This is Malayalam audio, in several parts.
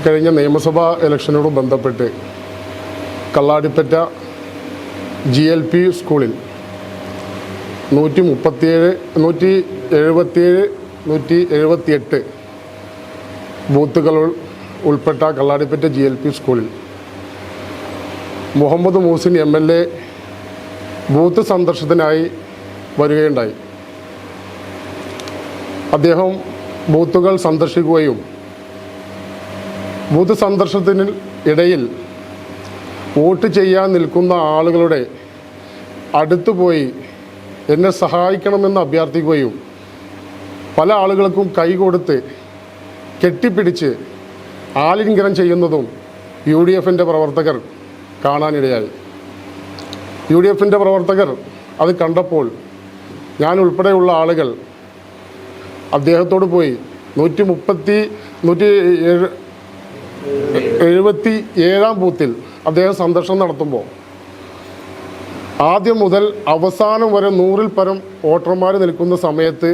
കഴിഞ്ഞ നിയമസഭാ ഇലക്ഷനോട് ബന്ധപ്പെട്ട് കള്ളാടിപ്പറ്റ GLP സ്കൂളിൽ 177 ബൂത്തുകൾ ഉൾപ്പെട്ട കള്ളാടിപ്പറ്റ GLP സ്കൂളിൽ മുഹമ്മദ് മൂസിൻ MLA ബൂത്ത് സന്ദർശനത്തിനായി വരികയുണ്ടായി. അദ്ദേഹം ബൂത്തുകൾ സന്ദർശിക്കുകയും ബൂത്ത് സന്ദർശനത്തിന് ഇടയിൽ വോട്ട് ചെയ്യാൻ നിൽക്കുന്ന ആളുകളുടെ അടുത്ത് പോയി എന്നെ സഹായിക്കണമെന്ന് അഭ്യർത്ഥിക്കുകയും പല ആളുകൾക്കും കൈ കൊടുത്ത് കെട്ടിപ്പിടിച്ച് ആലിംഗനം ചെയ്യുന്നതും UDFൻ്റെ പ്രവർത്തകർ കാണാനിടയായി. UDFൻ്റെ പ്രവർത്തകർ അത് കണ്ടപ്പോൾ ഞാൻ ഉൾപ്പെടെയുള്ള ആളുകൾ അദ്ദേഹത്തോട് പോയി 177 ബൂത്തിൽ അദ്ദേഹം സന്ദർശനം നടത്തുമ്പോൾ ആദ്യം മുതൽ അവസാനം വരെ 100-ൽ പരം വോട്ടർമാർ നിൽക്കുന്ന സമയത്ത്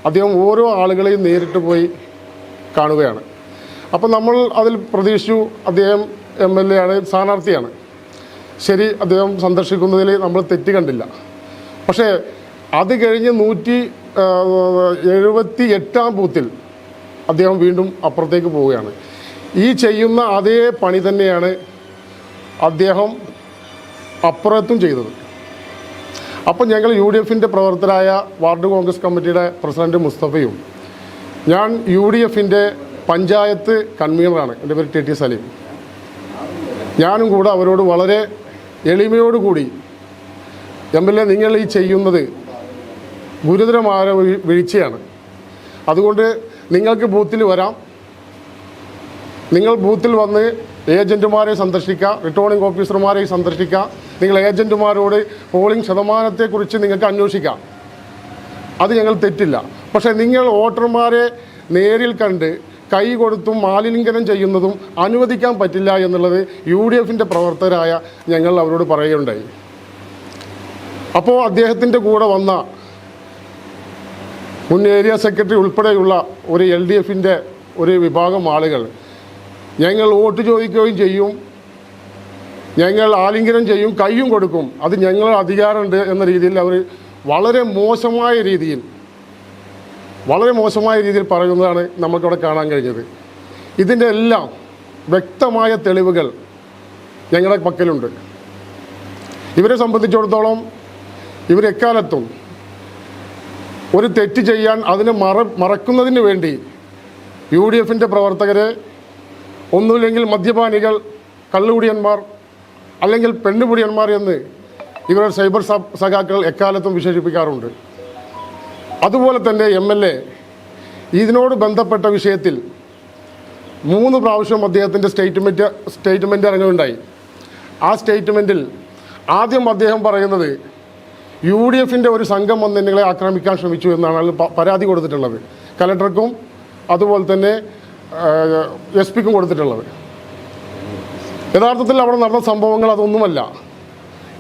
അദ്ദേഹം ഓരോ ആളുകളെയും നേരിട്ട് പോയി കാണുകയാണ്. അപ്പോൾ നമ്മൾ അതിൽ പ്രതീക്ഷിച്ചു അദ്ദേഹം MLA ആണ്, സ്ഥാനാർത്ഥിയാണ്, ശരി, അദ്ദേഹം സന്ദർശിക്കുന്നതിൽ നമ്മൾ തെറ്റ് കണ്ടില്ല. പക്ഷേ അത് കഴിഞ്ഞ് 178 ബൂത്തിൽ അദ്ദേഹം വീണ്ടും അപ്പുറത്തേക്ക് പോവുകയാണ്. ഈ ചെയ്യുന്ന അതേ പണി തന്നെയാണ് അദ്ദേഹം അപ്പുറത്തും ചെയ്തത്. അപ്പം ഞങ്ങൾ UDFൻ്റെ പ്രവർത്തകരായ വാർഡ് കോൺഗ്രസ് കമ്മിറ്റിയുടെ പ്രസിഡന്റ് മുസ്തഫയും ഞാൻ UDFൻ്റെ പഞ്ചായത്ത് കൺവീനറാണ്, എൻ്റെ പേര് TT സലീം, ഞാനും കൂടെ അവരോട് വളരെ എളിമയോടുകൂടി MLA നിങ്ങൾ ഈ ചെയ്യുന്നത് ഗുരുതരമായ വീഴ്ചയാണ്, അതുകൊണ്ട് നിങ്ങൾക്ക് ബൂത്തിൽ വരാം, നിങ്ങൾ ബൂത്തിൽ വന്ന് ഏജൻറ്റുമാരെ സന്ദർശിക്കുക, റിട്ടേണിംഗ് ഓഫീസർമാരെ സന്ദർശിക്കുക, നിങ്ങൾ ഏജൻറ്റുമാരോട് പോളിംഗ് ശതമാനത്തെക്കുറിച്ച് നിങ്ങൾക്ക് അന്വേഷിക്കാം, അത് ഞങ്ങൾ തെറ്റില്ല. പക്ഷേ നിങ്ങൾ വോട്ടർമാരെ നേരിൽ കണ്ട് കൈ കൊടുത്തും മാലിന്യനം ചെയ്യുന്നതും അനുവദിക്കാൻ പറ്റില്ല എന്നുള്ളത് UDFൻ്റെ പ്രവർത്തകരായ ഞങ്ങൾ അവരോട് പറയുകയുണ്ടായി. അപ്പോൾ അദ്ദേഹത്തിൻ്റെ കൂടെ വന്ന മുൻ ഏരിയ സെക്രട്ടറി ഉൾപ്പെടെയുള്ള ഒരു LDFൻ്റെ ഒരു വിഭാഗം ആളുകൾ ഞങ്ങൾ വോട്ട് ചോദിക്കുകയും ചെയ്യും, ഞങ്ങൾ ആലിംഗനം ചെയ്യും, കയ്യും കൊടുക്കും, അത് ഞങ്ങളുടെ അധികാരമുണ്ട് എന്ന രീതിയിൽ അവർ വളരെ മോശമായ രീതിയിൽ പറയുന്നതാണ് നമുക്കവിടെ കാണാൻ കഴിഞ്ഞത്. ഇതിൻ്റെ എല്ലാം വ്യക്തമായ തെളിവുകൾ ഞങ്ങളുടെ പക്കലുണ്ട്. ഇവരെ സംബന്ധിച്ചിടത്തോളം ഇവരെക്കാലത്തും ഒരു തെറ്റ് ചെയ്യാൻ അതിനെ മറക്കുന്നതിന് വേണ്ടി UDFൻ്റെ പ്രവർത്തകരെ ഒന്നുമില്ലെങ്കിൽ മദ്യപാനികൾ, കള്ളുകുടിയന്മാർ, അല്ലെങ്കിൽ പെണ്ണുകുടിയന്മാർ എന്ന് ഇവരുടെ സൈബർ സഖാക്കൾ എക്കാലത്തും വിശേഷിപ്പിക്കാറുണ്ട്. അതുപോലെ തന്നെ MLA ഇതിനോട് ബന്ധപ്പെട്ട വിഷയത്തിൽ 3 പ്രാവശ്യം അദ്ദേഹത്തിൻ്റെ സ്റ്റേറ്റ്മെൻറ്റ് ഇറങ്ങുകയുണ്ടായി. ആ സ്റ്റേറ്റ്മെൻറ്റിൽ ആദ്യം അദ്ദേഹം പറയുന്നത് UDFൻ്റെ ഒരു സംഘം വന്ന് നിങ്ങളെ ആക്രമിക്കാൻ ശ്രമിച്ചു എന്നാണ് പരാതി കൊടുത്തിട്ടുള്ളത്, കലക്ടർക്കും അതുപോലെ തന്നെ SP-ക്കും കൊടുത്തിട്ടുള്ളത്. യഥാർത്ഥത്തിൽ അവിടെ നടന്ന സംഭവങ്ങൾ അതൊന്നുമല്ല,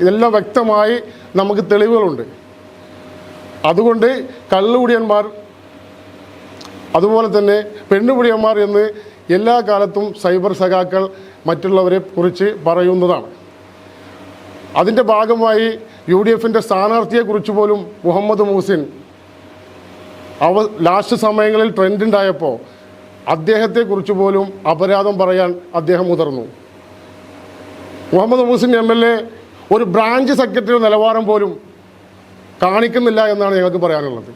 ഇതെല്ലാം വ്യക്തമായി നമുക്ക് തെളിവുകളുണ്ട്. അതുകൊണ്ട് കള്ളുകുടിയന്മാർ അതുപോലെ തന്നെ പെണ്ണുകുടിയന്മാർ എന്ന് എല്ലാ കാലത്തും സൈബർ സഖാക്കൾ മറ്റുള്ളവരെ കുറിച്ച് പറയുന്നതാണ്. അതിൻ്റെ ഭാഗമായി UDFൻ്റെ സ്ഥാനാർത്ഥിയെക്കുറിച്ച് പോലും മുഹമ്മദ് മൂസിൻ ലാസ്റ്റ് സമയങ്ങളിൽ ട്രെൻഡ് ഉണ്ടായപ്പോൾ അദ്ദേഹത്തെക്കുറിച്ച് പോലും അപരാധം പറയാൻ അദ്ദേഹം മുതിർന്നു. മുഹമ്മദ് മൂസിൻ MLA ഒരു ബ്രാഞ്ച് സെക്രട്ടറി നിലവാരം പോലും കാണിക്കുന്നില്ല എന്നാണ് ഞങ്ങൾക്ക് പറയാനുള്ളത്.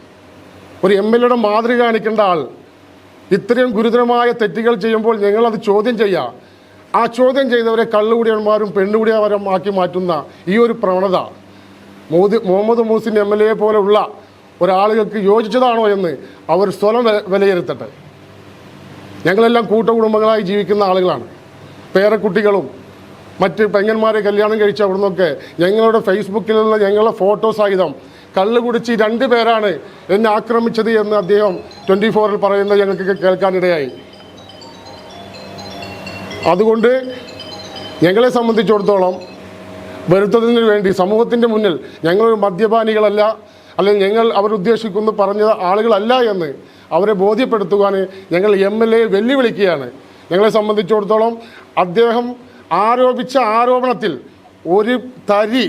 ഒരു MLAയുടെ മാതൃക കാണിക്കേണ്ട ആൾ ഇത്രയും ഗുരുതരമായ തെറ്റുകൾ ചെയ്യുമ്പോൾ ഞങ്ങളത് ചോദ്യം ചെയ്യുക, ആ ചോദ്യം ചെയ്തവരെ കള്ളുകുടിയന്മാരും പെണ്ണുകുടിയന്മാരും ആക്കി മാറ്റുന്ന ഈ ഒരു പ്രവണത മുഹമ്മദ് മൂസിൻ MLA പോലെയുള്ള ഒരാളുകൾക്ക് യോജിച്ചതാണോ എന്ന് അവർ സ്വയം വിലയിരുത്തട്ടെ. ഞങ്ങളെല്ലാം കൂട്ടുകുടുംബങ്ങളായി ജീവിക്കുന്ന ആളുകളാണ്, പേരക്കുട്ടികളും മറ്റ് പെങ്ങന്മാരെ കല്യാണം കഴിച്ച അവിടെ നിന്നൊക്കെ ഞങ്ങളുടെ ഫേസ്ബുക്കിലുള്ള ഞങ്ങളുടെ ഫോട്ടോ സഹിതം കള്ള് കുടിച്ച് 2 പേരാണ് എന്നെ ആക്രമിച്ചത് എന്ന് അദ്ദേഹം 24-ൽ പറയുന്നത് ഞങ്ങൾക്ക് കേൾക്കാനിടയായി. അതുകൊണ്ട് ഞങ്ങളെ സംബന്ധിച്ചിടത്തോളം വരുത്തതിന് വേണ്ടി സമൂഹത്തിൻ്റെ മുന്നിൽ ഞങ്ങൾ മദ്യപാനികളല്ല, അല്ലെങ്കിൽ ഞങ്ങൾ അവരുദ്ദേശിക്കുന്നു പറഞ്ഞ ആളുകളല്ല എന്ന് അവരെ ബോധ്യപ്പെടുത്തുവാൻ ഞങ്ങൾ MLA വെല്ലുവിളിക്കുകയാണ്. ഞങ്ങളെ സംബന്ധിച്ചിടത്തോളം അദ്ദേഹം ആരോപിച്ച ആരോപണത്തിൽ ഒരു തരി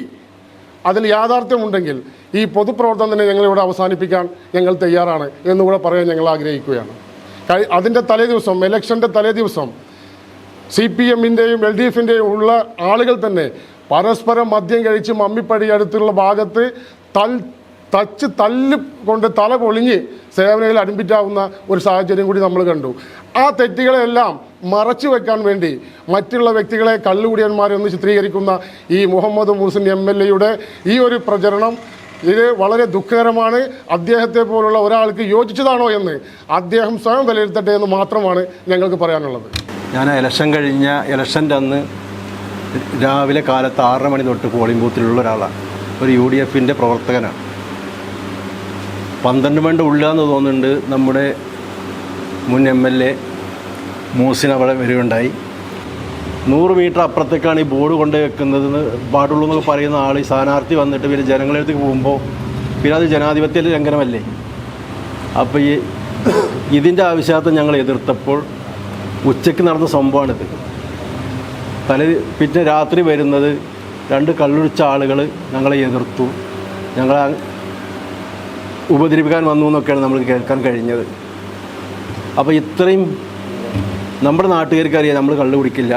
അതിൽ യാഥാർത്ഥ്യമുണ്ടെങ്കിൽ ഈ പൊതുപ്രവർത്തനം തന്നെ ഞങ്ങളിവിടെ അവസാനിപ്പിക്കാൻ ഞങ്ങൾ തയ്യാറാണ് എന്നുകൂടെ പറയാൻ ഞങ്ങൾ ആഗ്രഹിക്കുകയാണ്. അതിൻ്റെ തലേദിവസം, ഇലക്ഷൻ്റെ തലേദിവസം CPM-ൻ്റെയും LDF-ൻ്റെയും ഉള്ള ആളുകൾ തന്നെ പരസ്പരം മദ്യം കഴിച്ച് മമ്മിപ്പടി അടുത്തുള്ള ഭാഗത്ത് തല്ല് കൊണ്ട് തല പൊളിഞ്ഞ് സേവനയിൽ അഡ്മിറ്റാവുന്ന ഒരു സാഹചര്യം കൂടി നമ്മൾ കണ്ടു. ആ തെറ്റുകളെല്ലാം മറച്ചു വെക്കാൻ വേണ്ടി മറ്റുള്ള വ്യക്തികളെ കള്ളുകുടിയന്മാരെന്ന് ചിത്രീകരിക്കുന്ന ഈ മുഹമ്മദ് മുഹ്സിൻ MLA-യുടെ ഈ ഒരു പ്രചരണം ഇത് വളരെ ദുഃഖകരമാണ്. അദ്ദേഹത്തെ പോലുള്ള ഒരാൾക്ക് യോജിച്ചതാണോ എന്ന് അദ്ദേഹം സ്വയം വിലയിരുത്തട്ടെ എന്ന് മാത്രമാണ് ഞങ്ങൾക്ക് പറയാനുള്ളത്. ഞാൻ ഇലക്ഷൻ്റെ അന്ന് രാവിലെ കാലത്ത് 6:30 മണി തൊട്ട് പോളിംഗ് ബൂത്തിലുള്ള ഒരാളാണ്. ഒരു UDF-ൻ്റെ പ്രവർത്തകനാണ്. 12 മണിൻ്റെ ഉള്ളിലാന്ന് തോന്നുന്നുണ്ട് നമ്മുടെ മുൻ MLA മൂസിൻ അവിടെ വരികയുണ്ടായി. 100 മീറ്റർ അപ്പുറത്തേക്കാണ് ഈ ബോർഡ് കൊണ്ടുപോയി വെക്കുന്നതെന്ന് പാടുള്ളൂ എന്നൊക്കെ പറയുന്ന ആൾ ഈ സ്ഥാനാർത്ഥി വന്നിട്ട് പിന്നെ ജനങ്ങളടുത്തേക്ക് പോകുമ്പോൾ പിന്നെ അത് ജനാധിപത്യ ലംഘനമല്ലേ. അപ്പോൾ ഇതിൻ്റെ ആവശ്യകത ഞങ്ങൾ എതിർത്തപ്പോൾ ഉച്ചയ്ക്ക് നടന്ന സംഭവമാണിത്. പിന്നെ രാത്രി വരുന്നത് 2 കള്ളുടിച്ച ആളുകൾ ഞങ്ങളെ എതിർത്തു, ഞങ്ങളെ ഉപദ്രവിക്കാൻ വന്നു എന്നൊക്കെയാണ് നമ്മൾ കേൾക്കാൻ കഴിഞ്ഞത്. അപ്പോൾ ഇത്രയും നമ്മുടെ നാട്ടുകാർക്ക് അറിയാം നമ്മൾ കള്ളു കുടിക്കില്ല,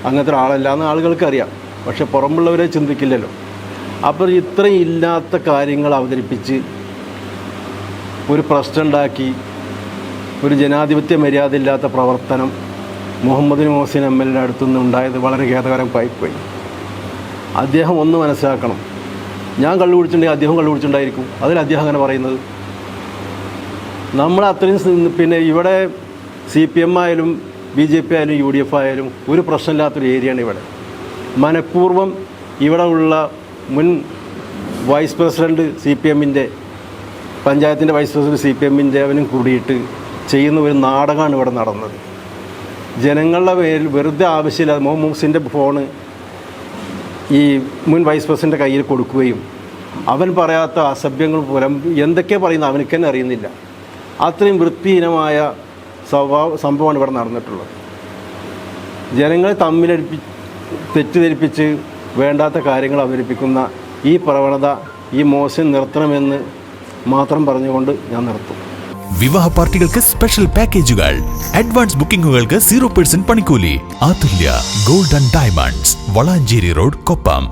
അങ്ങനത്തെ ഒരാളല്ല എന്ന് ആളുകൾക്ക് അറിയാം. പക്ഷെ പുറമുള്ളവരെ ചിന്തിക്കില്ലല്ലോ. അപ്പോൾ ഇത്രയും ഇല്ലാത്ത കാര്യങ്ങൾ അവതരിപ്പിച്ച് ഒരു പ്രശ്നം ഉണ്ടാക്കി ഒരു ജനാധിപത്യ മര്യാദ ഇല്ലാത്ത പ്രവർത്തനം മുഹമ്മദ് മുഹ്സിൻ MLA അടുത്തുനിന്ന് ഉണ്ടായത് വളരെ ഖേദകരമായിപ്പോയി. അദ്ദേഹം ഒന്ന് മനസ്സിലാക്കണം, ഞാൻ കള്ളു കുടിച്ചിട്ടുണ്ടെങ്കിൽ അദ്ദേഹം കള്ളു കുടിച്ചിട്ടുണ്ടായിരിക്കും. അതിൽ അദ്ദേഹം അങ്ങനെ പറയുന്നത്. നമ്മൾ അത്രയും പിന്നെ ഇവിടെ CPM ആയാലും BJP ആയാലും UDF ആയാലും ഒരു പ്രശ്നമില്ലാത്തൊരു ഏരിയയാണ് ഇവിടെ. മനഃപൂർവ്വം ഇവിടെ ഉള്ള മുൻ വൈസ് പ്രസിഡൻറ്റ് CPM-ൻ്റെ പഞ്ചായത്തിൻ്റെ വൈസ് പ്രസിഡൻറ്റ് CPM-ൻ്റെ അവനും കൂടിയിട്ട് ചെയ്യുന്ന ഒരു നാടകമാണ് ഇവിടെ നടന്നത്. ജനങ്ങളുടെ പേരിൽ വെറുതെ ആവശ്യമില്ലാതെ മുഹമ്മദ് മുഹ്സിൻ്റെ ഫോണ് ഈ മുൻ വൈസ് പ്രസിഡൻ്റെ കയ്യിൽ കൊടുക്കുകയും അവൻ പറയാത്ത അസഭ്യങ്ങൾ എന്തൊക്കെ പറയുന്നത് അവനക്ക് തന്നെ അറിയുന്നില്ല. അത്രയും വൃത്തിഹീനമായ സംഭവമാണ് ഇവിടെ നടന്നിട്ടുള്ളത്. ജനങ്ങളെ തെറ്റിദ്ധരിപ്പിച്ച് വേണ്ടാത്ത കാര്യങ്ങൾ അവതരിപ്പിക്കുന്ന ഈ പ്രവണത ഈ മോശം നിർത്തണമെന്ന് മാത്രം പറഞ്ഞുകൊണ്ട് ഞാൻ നിർത്തും. വിവാഹ പാർട്ടികൾക്ക് സ്പെഷ്യൽ പാക്കേജുകൾ, അഡ്വാൻസ് ബുക്കിംഗുകൾക്ക് 0% പണിക്കൂലി. Athulya gold and diamonds, Valanchery road, Koppam.